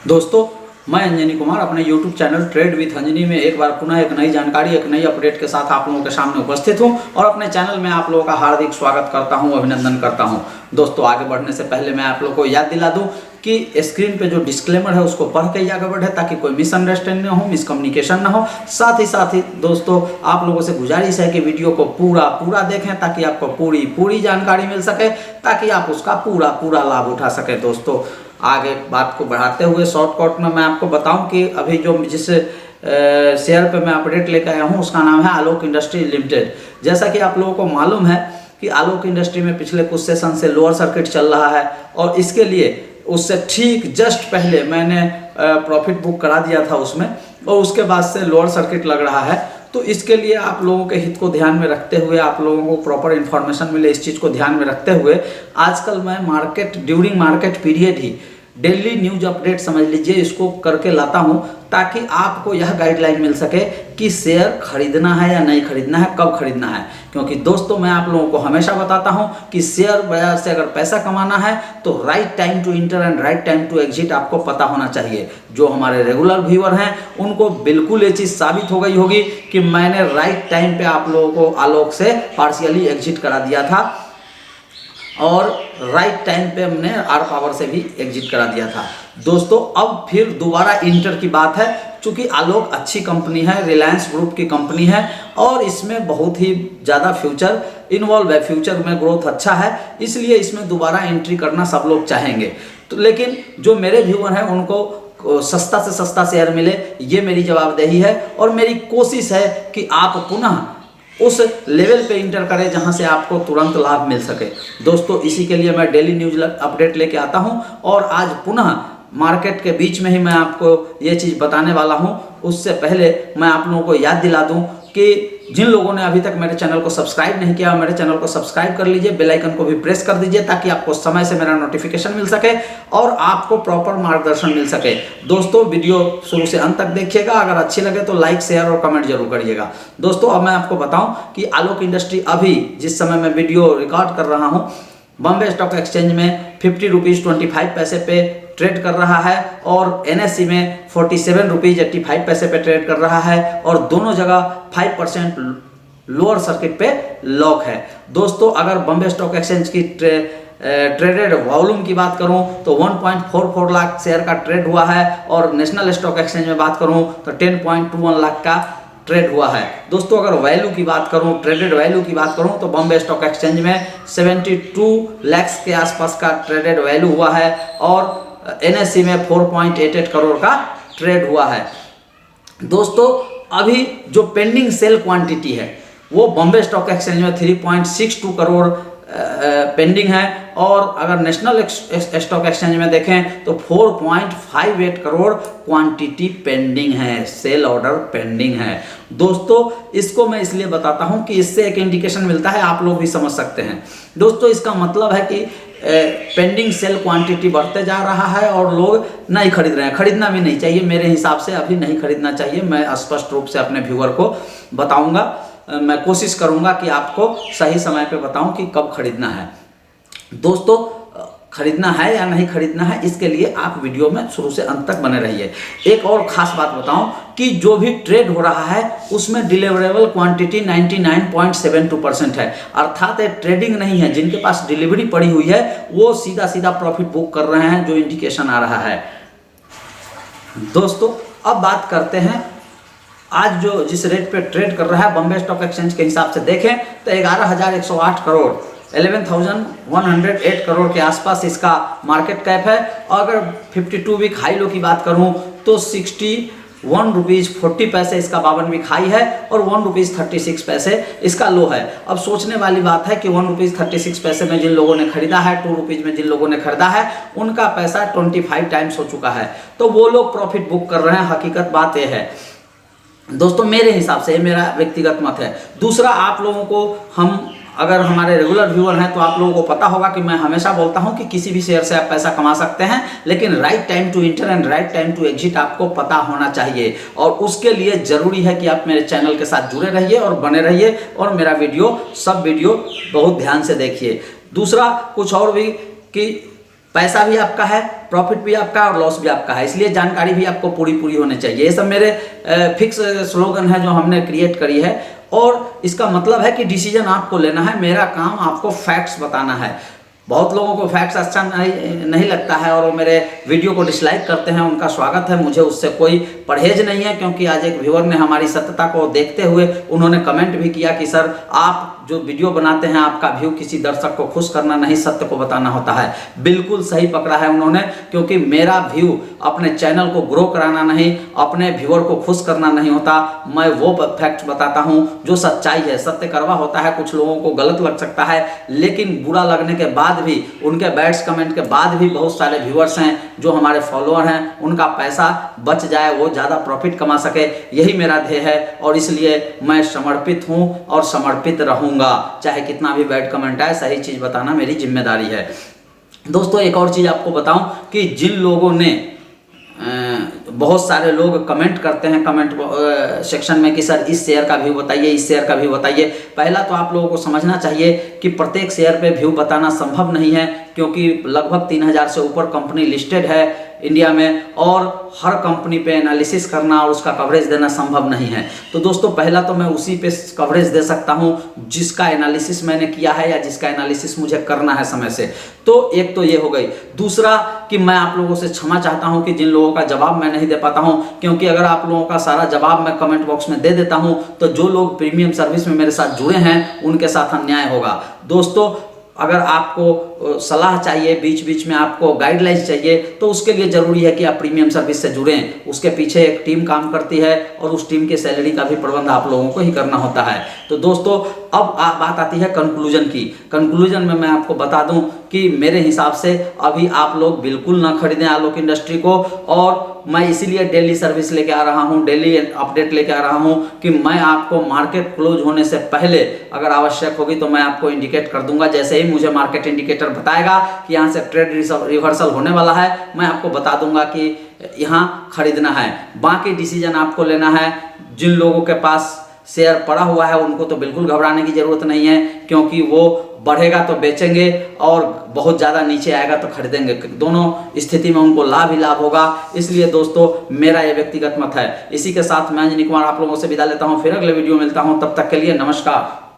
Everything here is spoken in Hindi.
दोस्तों, मैं अंजनी कुमार अपने YouTube channel trade with Anjani में एक बार पुनः एक नई जानकारी, एक नई अपडेट के साथ आप लोगों के सामने उपस्थित हूं और अपने चैनल में आप लोगों का हार्दिक स्वागत करता हूं, अभिनंदन करता हूं। दोस्तों, आगे बढ़ने से पहले मैं आप लोगों को याद दिला दूं कि स्क्रीन पे जो डिस्क्लेमर है उसको पढ़ के ही आगे बढ़े ताकि कोई मिसअंडरस्टैंडिंग ना हो, मिसकम्युनिकेशन ना हो। साथ ही दोस्तों, आप लोगों से गुजारिश है कि वीडियो को पूरा देखें ताकि आपको पूरी जानकारी मिल सके, ताकि आप उसका पूरा लाभ उठा सके। दोस्तों, आगे बात को बढ़ाते हुए शॉर्टकट में मैं आपको बताऊं कि अभी जो जिस शेयर पे मैं अपडेट लेकर आया हूं उसका नाम है आलोक इंडस्ट्री लिमिटेड। जैसा कि आप लोगों को मालूम है कि आलोक इंडस्ट्री में पिछले कुछ सेशन से लोअर सर्किट चल रहा है और इसके लिए उससे ठीक जस्ट पहले मैंने प्रॉफिट बुक करा दिया था उसमें, और उसके बाद से लोअर सर्किट लग रहा है। तो इसके लिए आप लोगों के हित को ध्यान में रखते हुए, आप लोगों को प्रॉपर इन्फॉर्मेशन मिले इस चीज़ को ध्यान में रखते हुए, आजकल मैं ड्यूरिंग मार्केट पीरियड ही डेली न्यूज अपडेट समझ लीजिए इसको करके लाता हूं, ताकि आपको यह गाइडलाइन मिल सके कि शेयर खरीदना है या नहीं खरीदना है, कब खरीदना है। क्योंकि दोस्तों, मैं आप लोगों को हमेशा बताता हूं कि शेयर बाजार से अगर पैसा कमाना है तो right time to enter and right time to exit आपको पता होना चाहिए। जो हमारे रेगुलर व्यूअर हैं उनको बिल्कुल ये चीज़ साबित हो गई होगी कि मैंने राइट टाइम पे आप लोगों को आलोक से पार्शियली एग्जिट करा दिया था और राइट टाइम पे हमने आर पावर से भी एग्जिट करा दिया था। दोस्तों, अब फिर दोबारा इंटर की बात है, चूंकि आलोक अच्छी कंपनी है, रिलायंस ग्रुप की कंपनी है और इसमें बहुत ही ज़्यादा फ्यूचर इन्वॉल्व है, फ्यूचर में ग्रोथ अच्छा है, इसलिए इसमें दोबारा एंट्री करना सब लोग चाहेंगे। तो लेकिन जो मेरे व्यूअर हैं उनको सस्ता से सस्ता शेयर मिले, ये मेरी जवाबदेही है और मेरी कोशिश है कि आप पुनः उस लेवल पे इंटर करें जहां से आपको तुरंत लाभ मिल सके। दोस्तों, इसी के लिए मैं डेली न्यूज अपडेट लेके आता हूं और आज पुनः मार्केट के बीच में ही मैं आपको ये चीज़ बताने वाला हूं। उससे पहले मैं आप लोगों को याद दिला दूं कि जिन लोगों ने अभी तक मेरे चैनल को सब्सक्राइब नहीं किया, मेरे चैनल को सब्सक्राइब कर लीजिए, बेल आइकन को भी प्रेस कर दीजिए ताकि आपको समय से मेरा नोटिफिकेशन मिल सके और आपको प्रॉपर मार्गदर्शन मिल सके। दोस्तों, वीडियो शुरू से अंत तक देखिएगा, अगर अच्छी लगे तो लाइक, शेयर और कमेंट जरूर करिएगा। दोस्तों, अब मैं आपको बताऊं कि आलोक इंडस्ट्री अभी जिस समय मैं वीडियो रिकॉर्ड कर रहा हूँ, बॉम्बे स्टॉक एक्सचेंज में 50 रुपीज़ 25 पैसे पे ट्रेड कर रहा है और NSE में 47 रुपीज़ 85 पैसे पे ट्रेड कर रहा है और दोनों जगह 5% लोअर सर्किट पे लॉक है। दोस्तों, अगर बॉम्बे स्टॉक एक्सचेंज की ट्रेडेड वॉल्यूम की बात करूं तो 1.44 लाख शेयर का ट्रेड हुआ है और नेशनल स्टॉक एक्सचेंज में बात करूं तो 10.21 लाख का ट्रेड हुआ है। दोस्तों, अगर वैल्यू की बात करूं, ट्रेडेड वैल्यू की बात करूं तो बॉम्बे स्टॉक एक्सचेंज में 72 लाख के आसपास का ट्रेडेड वैल्यू हुआ है और NSE में 4.88 करोड़ का ट्रेड हुआ है। दोस्तों, अभी जो पेंडिंग सेल क्वांटिटी है वो बॉम्बे स्टॉक एक्सचेंज में 3.62 करोड़ पेंडिंग है और अगर नेशनल स्टॉक एक्सचेंज में देखें तो 4.58 करोड़ क्वांटिटी पेंडिंग है, सेल ऑर्डर पेंडिंग है। दोस्तों, इसको मैं इसलिए बताता हूं कि इससे एक इंडिकेशन मिलता है, आप लोग भी समझ सकते हैं। दोस्तों, इसका मतलब है कि पेंडिंग सेल क्वांटिटी बढ़ते जा रहा है और लोग नहीं खरीद रहे हैं। खरीदना भी नहीं चाहिए, मेरे हिसाब से अभी नहीं खरीदना चाहिए। मैं स्पष्ट रूप से अपने व्यूअर को बताऊंगा, मैं कोशिश करूंगा कि आपको सही समय पे बताऊं कि कब खरीदना है। दोस्तों, खरीदना है या नहीं खरीदना है, इसके लिए आप वीडियो में शुरू से अंत तक बने रहिए। एक और खास बात बताऊं कि जो भी ट्रेड हो रहा है उसमें डिलीवरेबल क्वांटिटी 99.72% है, अर्थात ये ट्रेडिंग नहीं है। जिनके पास डिलीवरी पड़ी हुई है वो सीधा प्रॉफिट बुक कर रहे हैं, जो इंडिकेशन आ रहा है। दोस्तों, अब बात करते हैं आज जो जिस रेट पे ट्रेड कर रहा है बॉम्बे स्टॉक एक्सचेंज के हिसाब से देखें तो 11,108 करोड़ 11,108 करोड़ के आसपास इसका मार्केट कैप है। और अगर 52 वीक हाई लो की बात करूं तो 61 रुपीज़ 40 पैसे इसका 52 वीक हाई है और 1 रुपीज़ 36 पैसे इसका लो है। अब सोचने वाली बात है कि 1 रुपीज़ 36 पैसे में जिन लोगों ने खरीदा है, 2 रुपीज़ में जिन लोगों ने खरीदा है, उनका पैसा 25 टाइम्स हो चुका है, तो वो लोग प्रॉफिट बुक कर रहे हैं। हकीकत बात यह है दोस्तों, मेरे हिसाब से, मेरा व्यक्तिगत मत है। दूसरा, आप लोगों को अगर हमारे रेगुलर व्यूअर हैं तो आप लोगों को पता होगा कि मैं हमेशा बोलता हूं कि किसी भी शेयर से आप पैसा कमा सकते हैं, लेकिन right time to enter and right time to exit आपको पता होना चाहिए और उसके लिए जरूरी है कि आप मेरे चैनल के साथ जुड़े रहिए और बने रहिए और मेरा वीडियो बहुत ध्यान से देखिए। दूसरा, कुछ और भी कि पैसा भी आपका है, प्रॉफिट भी आपका है और लॉस भी आपका है, इसलिए जानकारी भी आपको पूरी पूरी होनी चाहिए। ये सब मेरे फिक्स स्लोगन है जो हमने क्रिएट करी है, और इसका मतलब है कि डिसीजन आपको लेना है, मेरा काम आपको फैक्ट्स बताना है। बहुत लोगों को फैक्ट्स अच्छा नहीं लगता है और वो मेरे वीडियो को डिसलाइक करते हैं, उनका स्वागत है, मुझे उससे कोई परहेज नहीं है। क्योंकि आज एक व्यूअर ने हमारी सत्यता को देखते हुए उन्होंने कमेंट भी किया कि सर आप जो वीडियो बनाते हैं आपका व्यू किसी दर्शक को खुश करना नहीं, सत्य को बताना होता है। बिल्कुल सही पकड़ा है उन्होंने, क्योंकि मेरा व्यू अपने चैनल को ग्रो कराना नहीं, अपने व्यूअर को खुश करना नहीं होता। मैं वो फैक्ट बताता हूं जो सच्चाई है। सत्य कड़वा होता है, कुछ लोगों को गलत लग सकता है, लेकिन बुरा लगने के बाद भी, उनके बैड्स कमेंट के बाद भी बहुत सारे व्यूअर्स हैं जो हमारे फॉलोअर हैं, उनका पैसा बच जाए, वो ज़्यादा प्रॉफिट कमा सके, यही मेरा ध्येय है। और इसलिए मैं समर्पित हूं और समर्पित रहूंगा, चाहे कितना भी बैड कमेंट आए, सही चीज़ बताना मेरी जिम्मेदारी है। दोस्तों एक और चीज़ आपको बताऊं कि जिन लोगों ने बहुत सारे लोग कमेंट करते हैं कमेंट सेक्शन में कि सर इस शेयर का व्यू बताइए, इस शेयर का व्यू बताइए। पहला तो आप लोगों को समझना चाहिए कि प्रत्येक शेयर पे व्यू बताना संभव नहीं है, क्योंकि लगभग 3000 से ऊपर कंपनी लिस्टेड है इंडिया में, और हर कंपनी पे एनालिसिस करना और उसका कवरेज देना संभव नहीं है। तो दोस्तों पहला तो मैं उसी पे कवरेज दे सकता हूं जिसका एनालिसिस मैंने किया है या जिसका एनालिसिस मुझे करना है समय से। तो एक तो ये हो गई। दूसरा कि मैं आप लोगों से क्षमा चाहता हूं कि जिन लोगों का जवाब मैं नहीं दे पाता हूं, क्योंकि अगर आप लोगों का सारा जवाब मैं कमेंट बॉक्स में दे देता हूं तो जो लोग प्रीमियम सर्विस में मेरे साथ जुड़े हैं उनके साथ अन्याय होगा। दोस्तों अगर आपको सलाह चाहिए, बीच बीच में आपको गाइडलाइंस चाहिए, तो उसके लिए ज़रूरी है कि आप प्रीमियम सर्विस से जुड़ें। उसके पीछे एक टीम काम करती है और उस टीम के सैलरी का भी प्रबंध आप लोगों को ही करना होता है। तो दोस्तों अब बात आती है कंक्लूजन की। कंक्लूजन में मैं आपको बता दूं कि मेरे हिसाब से अभी आप लोग बिल्कुल ना खरीदें आलोक इंडस्ट्री को, और मैं इसीलिए डेली सर्विस लेके आ रहा हूं, डेली अपडेट लेके आ रहा हूं कि मैं आपको मार्केट क्लोज होने से पहले अगर आवश्यक होगी तो मैं आपको इंडिकेट कर दूंगा। जैसे ही मुझे मार्केट इंडिकेटर बताएगा कि यहाँ से ट्रेड रिवर्सल होने वाला है, मैं आपको बता दूंगा कि यहाँ खरीदना है। बाकी डिसीजन आपको लेना है। जिन लोगों के पास शेयर पड़ा हुआ है उनको तो बिल्कुल घबराने की जरूरत नहीं है, क्योंकि वो बढ़ेगा तो बेचेंगे और बहुत ज़्यादा नीचे आएगा तो खरीदेंगे। दोनों स्थिति में उनको लाभ ही लाभ होगा। इसलिए दोस्तों मेरा ये व्यक्तिगत मत है। इसी के साथ मैं अंजनी कुमार आप लोगों से विदा लेता हूँ, फिर अगले वीडियो मिलता हूँ। तब तक के लिए नमस्कार।